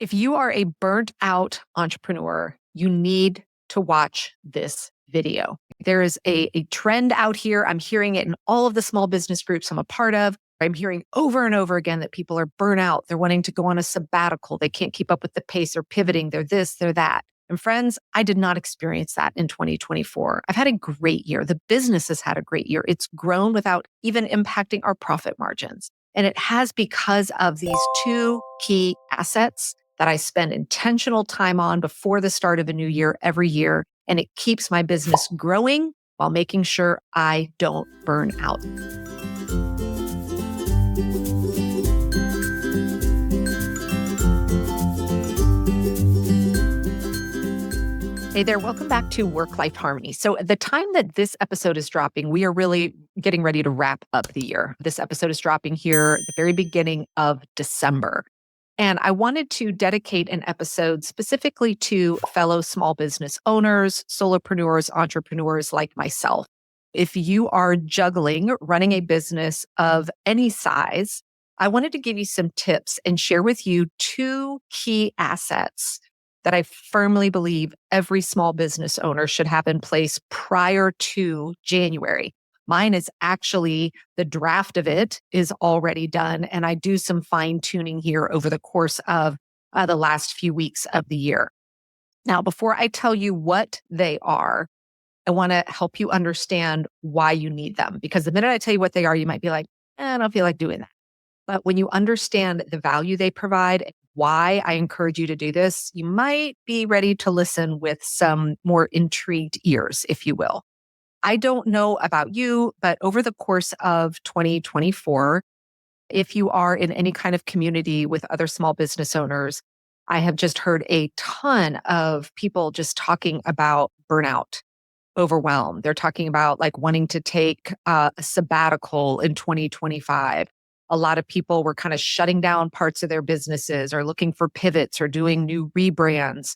If you are a burnt out entrepreneur, you need to watch this video. There is a trend out here. I'm hearing it in all of the small business groups I'm a part of. I'm hearing over and over again that people are burnt out. They're wanting to go on a sabbatical. They can't keep up with the pace. They're pivoting. They're this, they're that. And friends, I did not experience that in 2024. I've had a great year. The business has had a great year. It's grown without even impacting our profit margins. And it has because of these two key assets that I spend intentional time on before the start of a new year every year. And it keeps my business growing while making sure I don't burn out. Hey there, welcome back to Work-Life Harmony. So at the time that this episode is dropping, we are really getting ready to wrap up the year. This episode is dropping here at the very beginning of December. And I wanted to dedicate an episode specifically to fellow small business owners, solopreneurs, entrepreneurs like myself. If you are juggling running a business of any size, I wanted to give you some tips and share with you two key assets that I firmly believe every small business owner should have in place prior to January. Mine is actually, the draft of it is already done, and I do some fine tuning here over the course of the last few weeks of the year. Now, before I tell you what they are, I want to help you understand why you need them. Because the minute I tell you what they are, you might be like, I don't feel like doing that. But when you understand the value they provide, and why I encourage you to do this, you might be ready to listen with some more intrigued ears, if you will. I don't know about you, but over the course of 2024, if you are in any kind of community with other small business owners, I have just heard a ton of people just talking about burnout, overwhelm. They're talking about like wanting to take a sabbatical in 2025. A lot of people were kind of shutting down parts of their businesses or looking for pivots or doing new rebrands.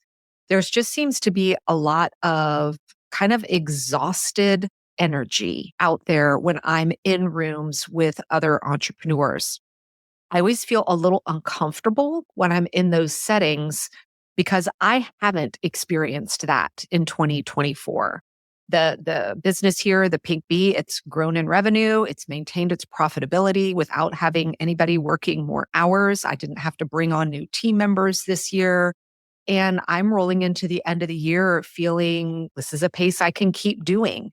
There's just seems to be a lot of kind of exhausted energy out there when I'm in rooms with other entrepreneurs. I always feel a little uncomfortable when I'm in those settings because I haven't experienced that in 2024. The business here, the Pink Bee, it's grown in revenue. It's maintained its profitability without having anybody working more hours. I didn't have to bring on new team members this year. And I'm rolling into the end of the year feeling this is a pace I can keep doing.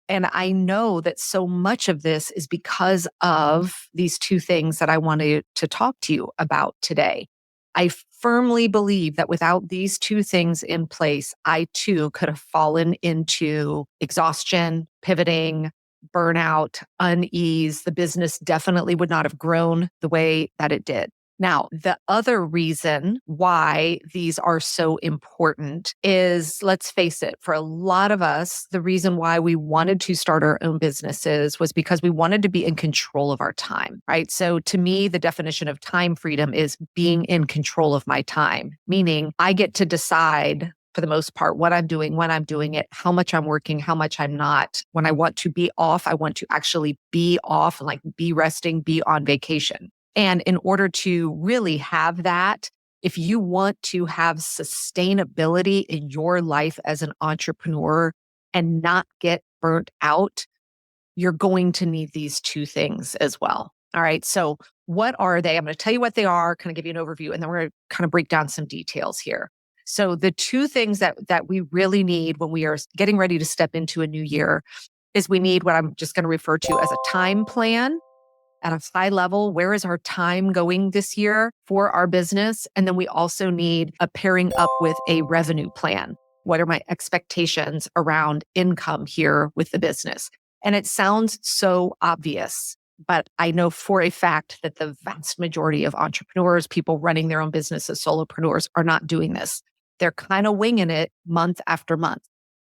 And I know that so much of this is because of these two things that I wanted to talk to you about today. I firmly believe that without these two things in place, I too could have fallen into exhaustion, pivoting, burnout, unease. The business definitely would not have grown the way that it did. Now, the other reason why these are so important is, let's face it, for a lot of us, the reason why we wanted to start our own businesses was because we wanted to be in control of our time, right? So to me, the definition of time freedom is being in control of my time, meaning I get to decide for the most part, what I'm doing, when I'm doing it, how much I'm working, how much I'm not. When I want to be off, I want to actually be off and like be resting, be on vacation. And in order to really have that, if you want to have sustainability in your life as an entrepreneur and not get burnt out, you're going to need these two things as well. All right. So what are they? I'm going to tell you what they are, kind of give you an overview, and then we're going to kind of break down some details here. So the two things that we really need when we are getting ready to step into a new year is we need what I'm just going to refer to as a time plan. At a high level, where is our time going this year for our business? And then we also need a pairing up with a revenue plan. What are my expectations around income here with the business? And it sounds so obvious, but I know for a fact that the vast majority of entrepreneurs, people running their own business as solopreneurs, are not doing this. They're kind of winging it month after month.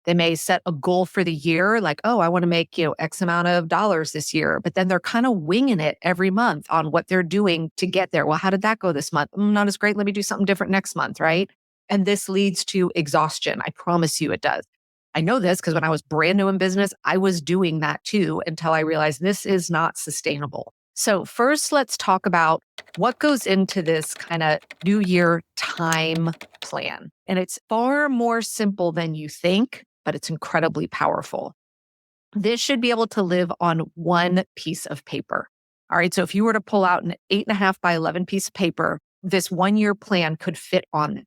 They may set a goal for the year, like, oh, I want to make, X amount of dollars this year, but then they're kind of winging it every month on what they're doing to get there. Well, how did that go this month? Not as great. Let me do something different next month, right? And this leads to exhaustion. I promise you it does. I know this because when I was brand new in business, I was doing that too until I realized this is not sustainable. So, first, let's talk about what goes into this kind of New Year time plan. And it's far more simple than you think, but it's incredibly powerful. This should be able to live on one piece of paper. All right. So, if you were to pull out an 8.5 by 11 piece of paper, this 1 year plan could fit on it.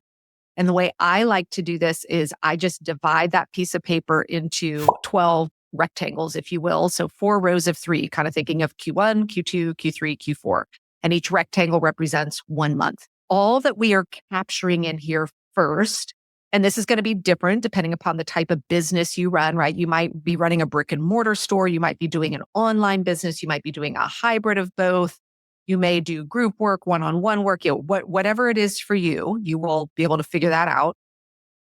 And the way I like to do this is I just divide that piece of paper into 12 rectangles, if you will. So 4 rows of three, kind of thinking of Q1, Q2, Q3, Q4. And each rectangle represents 1 month. All that we are capturing in here first, and this is going to be different depending upon the type of business you run, right? You might be running a brick and mortar store. You might be doing an online business. You might be doing a hybrid of both. You may do group work, one-on-one work, whatever it is for you, you will be able to figure that out.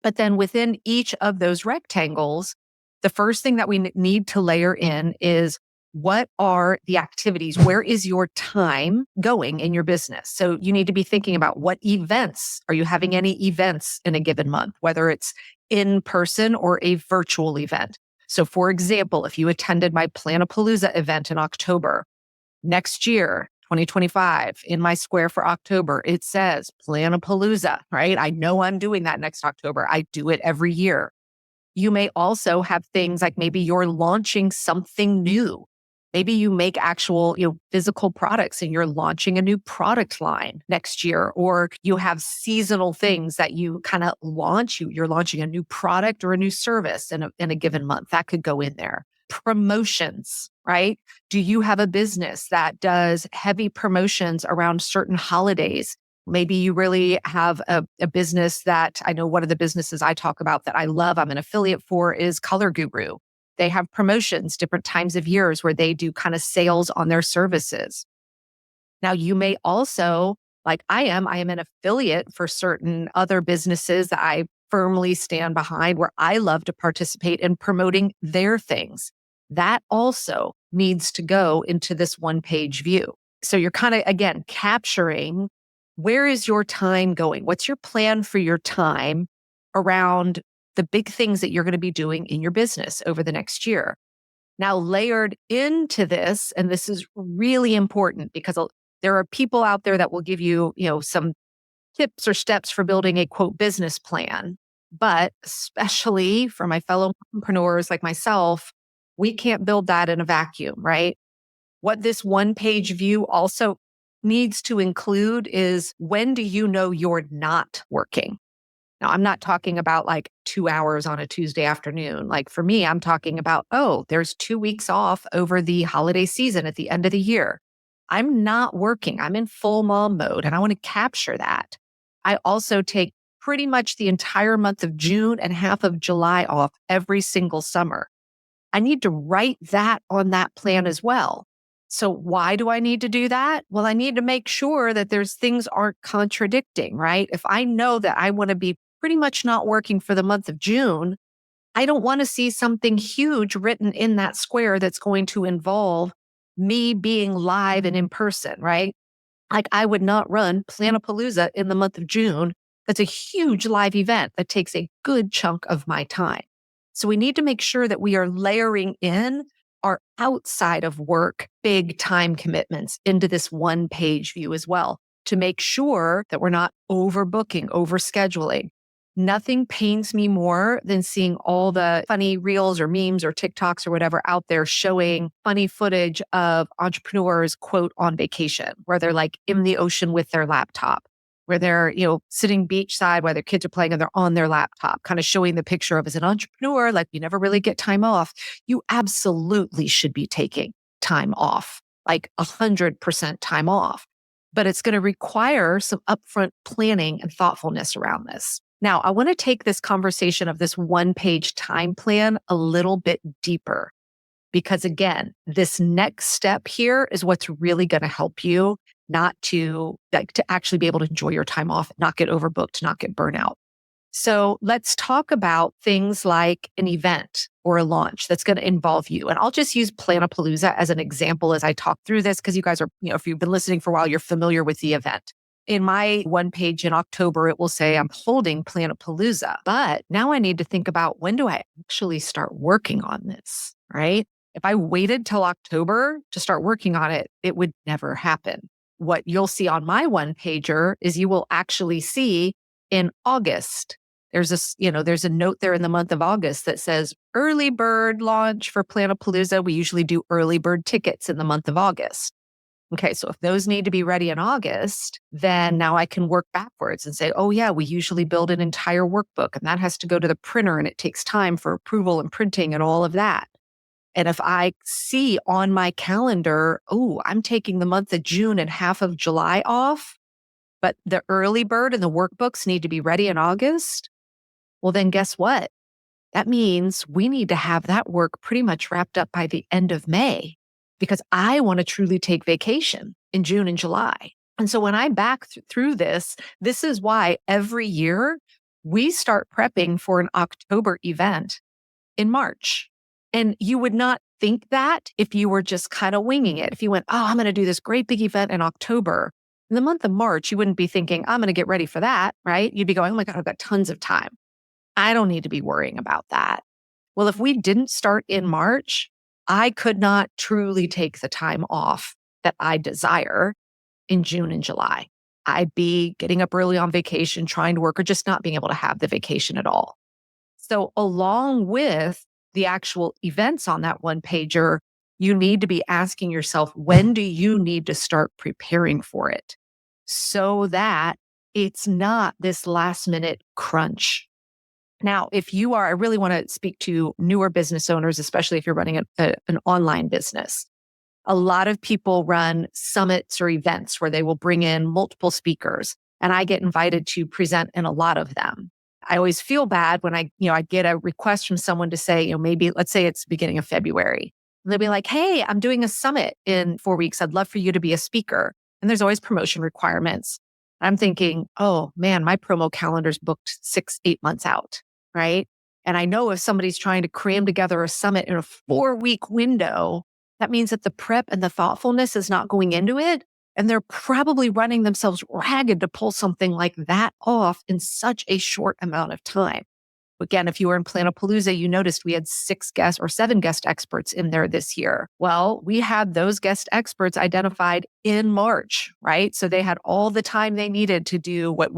But then within each of those rectangles, the first thing that we need to layer in is what are the activities? Where is your time going in your business? So you need to be thinking about what events. Are you having any events in a given month, whether it's in person or a virtual event? So for example, if you attended my Planapalooza event in October, next year, 2025, in my square for October, it says Planapalooza, right? I know I'm doing that next October. I do it every year. You may also have things like maybe you're launching something new. Maybe you make actual, physical products and you're launching a new product line next year, or you have seasonal things that you kind of launch. You're launching a new product or a new service in a given month. That could go in there. Promotions, right? Do you have a business that does heavy promotions around certain holidays? Maybe you really have a business that I know one of the businesses I talk about that I love, I'm an affiliate for, is Color Guru. They have promotions, different times of years where they do kind of sales on their services. Now, you may also, like I am an affiliate for certain other businesses that I firmly stand behind where I love to participate in promoting their things. That also needs to go into this one-page view. So you're kind of, again, capturing where is your time going? What's your plan for your time around the big things that you're going to be doing in your business over the next year? Now, layered into this, and this is really important because there are people out there that will give you, some tips or steps for building a quote business plan. But especially for my fellow entrepreneurs like myself, we can't build that in a vacuum, right? What this one-page view also needs to include is, when do you know you're not working? Now, I'm not talking about like 2 hours on a Tuesday afternoon. Like for me, I'm talking about, there's 2 weeks off over the holiday season at the end of the year. I'm not working. I'm in full mom mode and I want to capture that. I also take pretty much the entire month of June and half of July off every single summer. I need to write that on that plan as well. So why do I need to do that? Well, I need to make sure that things aren't contradicting, right? If I know that I want to be pretty much not working for the month of June, I don't want to see something huge written in that square that's going to involve me being live and in person, right? Like I would not run Planapalooza in the month of June. That's a huge live event that takes a good chunk of my time. So we need to make sure that we are layering in our outside of work big time commitments into this one-page view as well, to make sure that we're not overbooking, overscheduling. Nothing pains me more than seeing all the funny reels or memes or TikToks or whatever out there showing funny footage of entrepreneurs, quote, on vacation, where they're like in the ocean with their laptop, where they're, sitting beachside while their kids are playing and they're on their laptop, kind of showing the picture of, as an entrepreneur, like you never really get time off. You absolutely should be taking time off, like 100% time off. But it's going to require some upfront planning and thoughtfulness around this. Now, I want to take this conversation of this one-page time plan a little bit deeper, because again, this next step here is what's really going to help you not to actually be able to enjoy your time off, not get overbooked, not get burnout. So let's talk about things like an event or a launch that's going to involve you. And I'll just use Planapalooza as an example as I talk through this, because you guys are, if you've been listening for a while, you're familiar with the event. In my one page in October, it will say I'm holding Planapalooza. But now I need to think about, when do I actually start working on this, right? If I waited till October to start working on it, it would never happen. What you'll see on my one pager is you will actually see in August, there's a note there in the month of August that says early bird launch for Planapalooza. We usually do early bird tickets in the month of August. Okay, so if those need to be ready in August, then now I can work backwards and say, oh yeah, we usually build an entire workbook and that has to go to the printer and it takes time for approval and printing and all of that. And if I see on my calendar, oh, I'm taking the month of June and half of July off, but the early bird and the workbooks need to be ready in August, well, then guess what? That means we need to have that work pretty much wrapped up by the end of May because I want to truly take vacation in June and July. And so when I back through this is why every year we start prepping for an October event in March. And you would not think that if you were just kind of winging it. If you went, oh, I'm going to do this great big event in October. In the month of March, you wouldn't be thinking, I'm going to get ready for that, right? You'd be going, oh my God, I've got tons of time. I don't need to be worrying about that. Well, if we didn't start in March, I could not truly take the time off that I desire in June and July. I'd be getting up early on vacation, trying to work, or just not being able to have the vacation at all. So along with the actual events on that one pager, you need to be asking yourself, when do you need to start preparing for it so that it's not this last minute crunch? Now, I really want to speak to newer business owners, especially if you're running an online business. A lot of people run summits or events where they will bring in multiple speakers, and I get invited to present in a lot of them. I always feel bad when I get a request from someone to say, maybe let's say it's beginning of February. And they'll be like, hey, I'm doing a summit in 4 weeks. I'd love for you to be a speaker. And there's always promotion requirements. I'm thinking, oh man, my promo calendar's booked 6-8 months out, right? And I know if somebody's trying to cram together a summit in a 4-week window, that means that the prep and the thoughtfulness is not going into it. And they're probably running themselves ragged to pull something like that off in such a short amount of time. Again, if you were in Planapalooza, you noticed we had 7 guest experts in there this year. Well, we had those guest experts identified in March, right? So they had all the time they needed to do what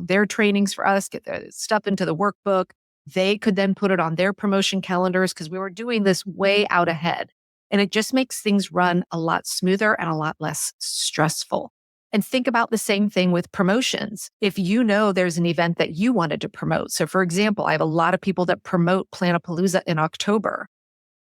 their trainings for us, get the stuff into the workbook. They could then put it on their promotion calendars because we were doing this way out ahead. And it just makes things run a lot smoother and a lot less stressful. And think about the same thing with promotions. If you know there's an event that you wanted to promote. So for example, I have a lot of people that promote Planapalooza in October.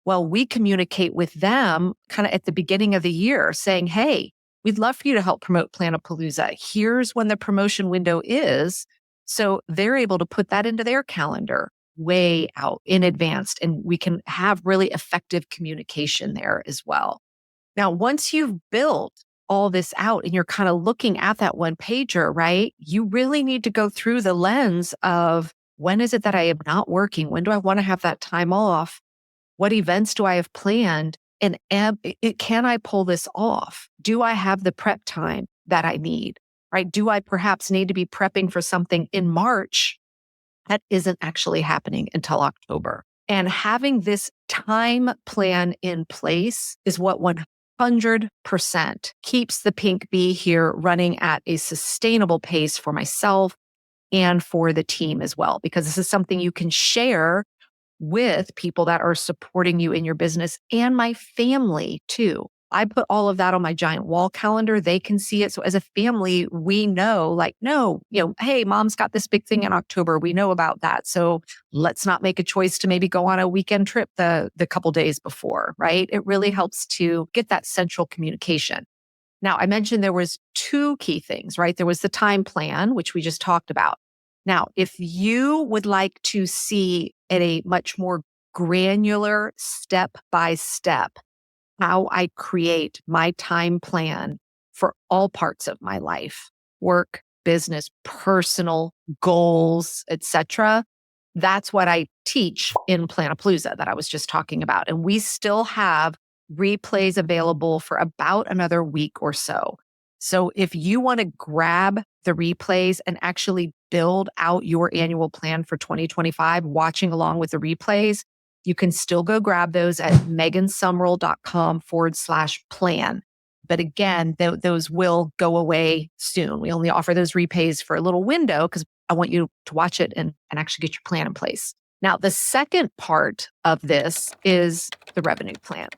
Well, we communicate with them kind of at the beginning of the year saying, hey, we'd love for you to help promote Planapalooza. Here's when the promotion window is. So they're able to put that into their calendar way out in advance, and we can have really effective communication there as well. Now, once you've built all this out and you're kind of looking at that one pager, right? You really need to go through the lens of when is it that I am not working? When do I want to have that time off? What events do I have planned? And can I pull this off? Do I have the prep time that I need, right? Do I perhaps need to be prepping for something in March that isn't actually happening until October? And having this time plan in place is what 100% keeps the Pink Bee here running at a sustainable pace for myself and for the team as well, because this is something you can share with people that are supporting you in your business and my family too. I put all of that on my giant wall calendar. They can see it. So as a family, we know hey, mom's got this big thing in October. We know about that. So let's not make a choice to maybe go on a weekend trip the couple days before, right? It really helps to get that central communication. Now, I mentioned there was 2 key things, right? There was the time plan, which we just talked about. Now, if you would like to see at a much more granular step-by-step how I create my time plan for all parts of my life, work, business, personal goals, etc. That's what I teach in Planapalooza that I was just talking about. And we still have replays available for about another week or so. So if you want to grab the replays and actually build out your annual plan for 2025, watching along with the replays, You can still go grab those at megansumrell.com/plan. But again, those will go away soon. We only offer those repays for a little window because I want you to watch it and actually get your plan in place. Now, the second part of this is the revenue plan.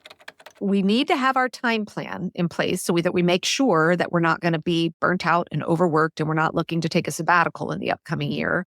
We need to have our time plan in place so that we make sure that we're not going to be burnt out and overworked and we're not looking to take a sabbatical in the upcoming year.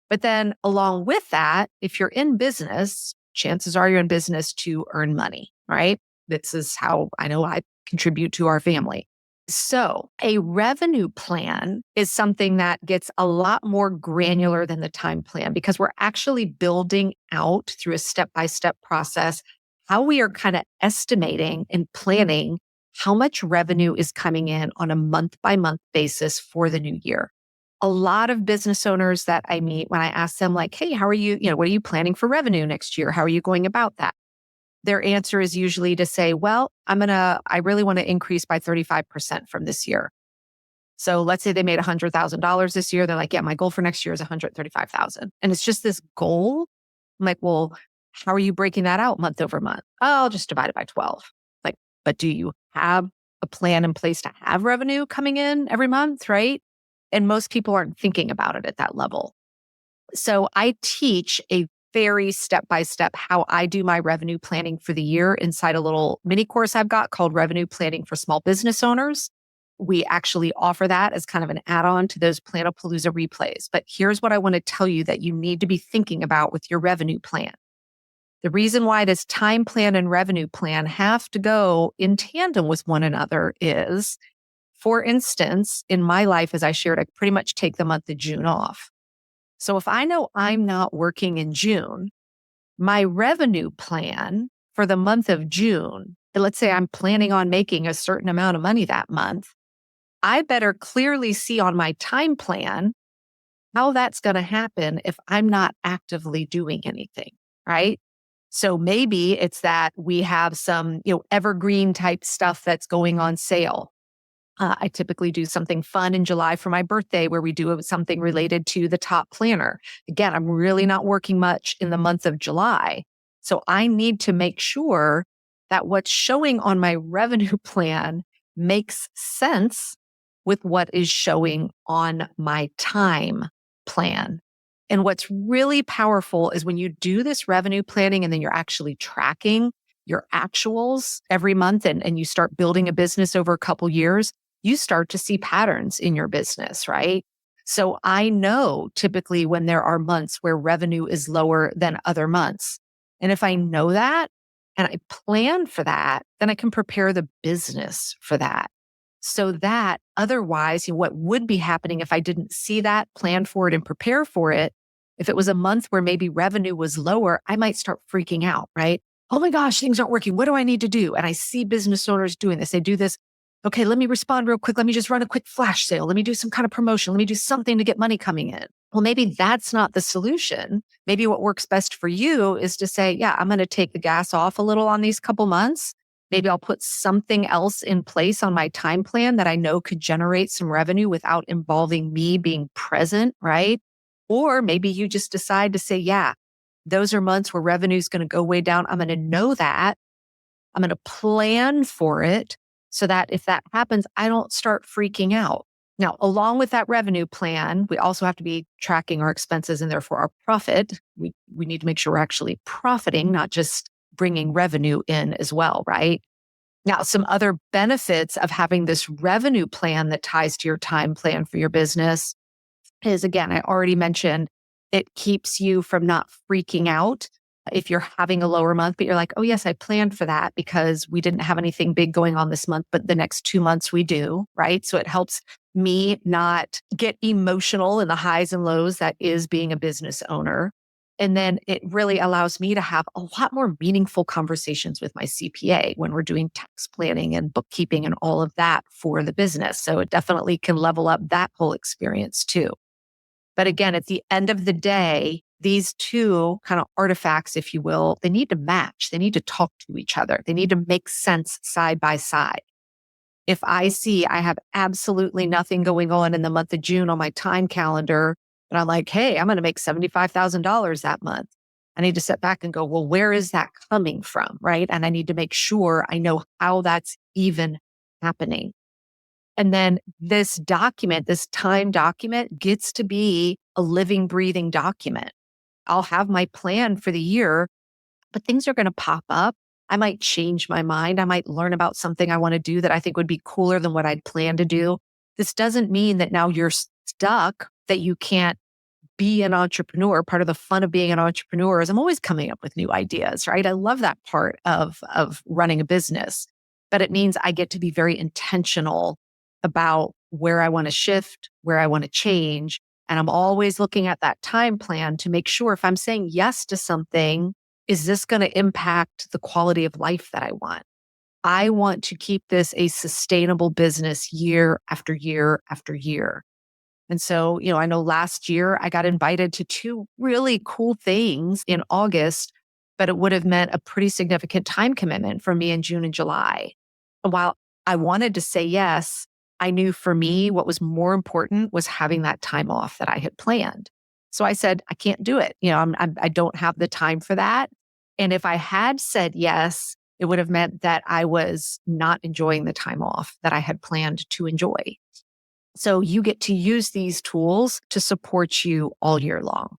But then along with that, if you're in business, chances are you're in business to earn money, right? This is how I know I contribute to our family. So a revenue plan is something that gets a lot more granular than the time plan because we're actually building out through a step-by-step process how we are kind of estimating and planning how much revenue is coming in on a month-by-month basis for the new year. A lot of business owners that I meet, when I ask them like, hey, how are you, what are you planning for revenue next year? How are you going about that? Their answer is usually to say, well, I really want to increase by 35% from this year. So let's say they made $100,000 this year. They're like, yeah, my goal for next year is 135,000. And it's just this goal. I'm like, well, how are you breaking that out month over month? Oh, I'll just divide it by 12. Like, but do you have a plan in place to have revenue coming in every month, right? And most people aren't thinking about it at that level. So I teach a very step-by-step how I do my revenue planning for the year inside a little mini course I've got called Revenue Planning for Small Business Owners. We actually offer that as kind of an add-on to those Planapalooza replays. But here's what I want to tell you that you need to be thinking about with your revenue plan. The reason why this time plan and revenue plan have to go in tandem with one another is, for instance, in my life, as I shared, I pretty much take the month of June off. So if I know I'm not working in June, my revenue plan for the month of June, let's say I'm planning on making a certain amount of money that month, I better clearly see on my time plan how that's going to happen if I'm not actively doing anything, right? So maybe it's that we have some, evergreen type stuff that's going on sale. I typically do something fun in July for my birthday where we do something related to the top planner. Again, I'm really not working much in the month of July. So I need to make sure that what's showing on my revenue plan makes sense with what is showing on my time plan. And what's really powerful is when you do this revenue planning and then you're actually tracking your actuals every month and you start building a business over a couple years, you start to see patterns in your business, right? So I know typically when there are months where revenue is lower than other months. And if I know that and I plan for that, then I can prepare the business for that. So that otherwise, what would be happening if I didn't see that, plan for it, and prepare for it, if it was a month where maybe revenue was lower, I might start freaking out, right? Oh my gosh, things aren't working. What do I need to do? And I see business owners doing this. They do this. Okay, let me respond real quick. Let me just run a quick flash sale. Let me do some kind of promotion. Let me do something to get money coming in. Well, maybe that's not the solution. Maybe what works best for you is to say, yeah, I'm going to take the gas off a little on these couple months. Maybe I'll put something else in place on my time plan that I know could generate some revenue without involving me being present, right? Or maybe you just decide to say, yeah, those are months where revenue is going to go way down. I'm going to know that. I'm going to plan for it so that if that happens, I don't start freaking out. Now, along with that revenue plan, we also have to be tracking our expenses and therefore our profit. We need to make sure we're actually profiting, not just bringing revenue in as well, right? Now, some other benefits of having this revenue plan that ties to your time plan for your business is, again, I already mentioned, it keeps you from not freaking out if you're having a lower month, but you're like, oh yes, I planned for that because we didn't have anything big going on this month, but the next 2 months we do, right? So it helps me not get emotional in the highs and lows that is being a business owner. And then it really allows me to have a lot more meaningful conversations with my CPA when we're doing tax planning and bookkeeping and all of that for the business. So it definitely can level up that whole experience too. But again, at the end of the day, these two kind of artifacts, if you will, they need to match. They need to talk to each other. They need to make sense side by side. If I see I have absolutely nothing going on in the month of June on my time calendar, but I'm like, hey, I'm going to make $75,000 that month. I need to step back and go, well, where is that coming from? Right. And I need to make sure I know how that's even happening. And then this document, this time document gets to be a living, breathing document. I'll have my plan for the year, but things are going to pop up. I might change my mind. I might learn about something I want to do that I think would be cooler than what I'd planned to do. This doesn't mean that now you're stuck, that you can't be an entrepreneur. Part of the fun of being an entrepreneur is I'm always coming up with new ideas, right? I love that part of running a business, but it means I get to be very intentional about where I want to shift, where I want to change. And I'm always looking at that time plan to make sure if I'm saying yes to something, is this going to impact the quality of life that I want? I want to keep this a sustainable business year after year after year. And so, I know last year I got invited to two really cool things in August, but it would have meant a pretty significant time commitment for me in June and July. And while I wanted to say yes, I knew for me what was more important was having that time off that I had planned. So I said, I can't do it. I don't have the time for that. And if I had said yes, it would have meant that I was not enjoying the time off that I had planned to enjoy. So you get to use these tools to support you all year long.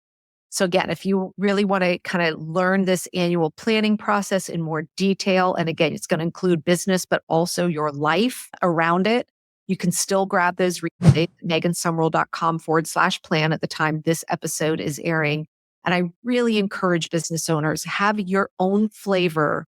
So again, if you really want to kind of learn this annual planning process in more detail, and again, it's going to include business, but also your life around it, you can still grab those replays at megansumrell.com/plan at the time this episode is airing. And I really encourage business owners, have your own flavor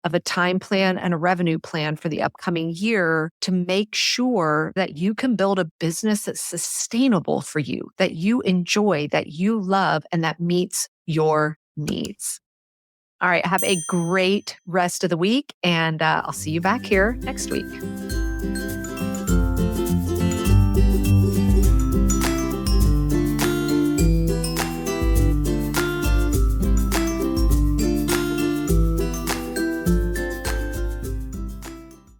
of a time plan and a revenue plan for the upcoming year to make sure that you can build a business that's sustainable for you, that you enjoy, that you love, and that meets your needs. All right. Have a great rest of the week, and I'll see you back here next week.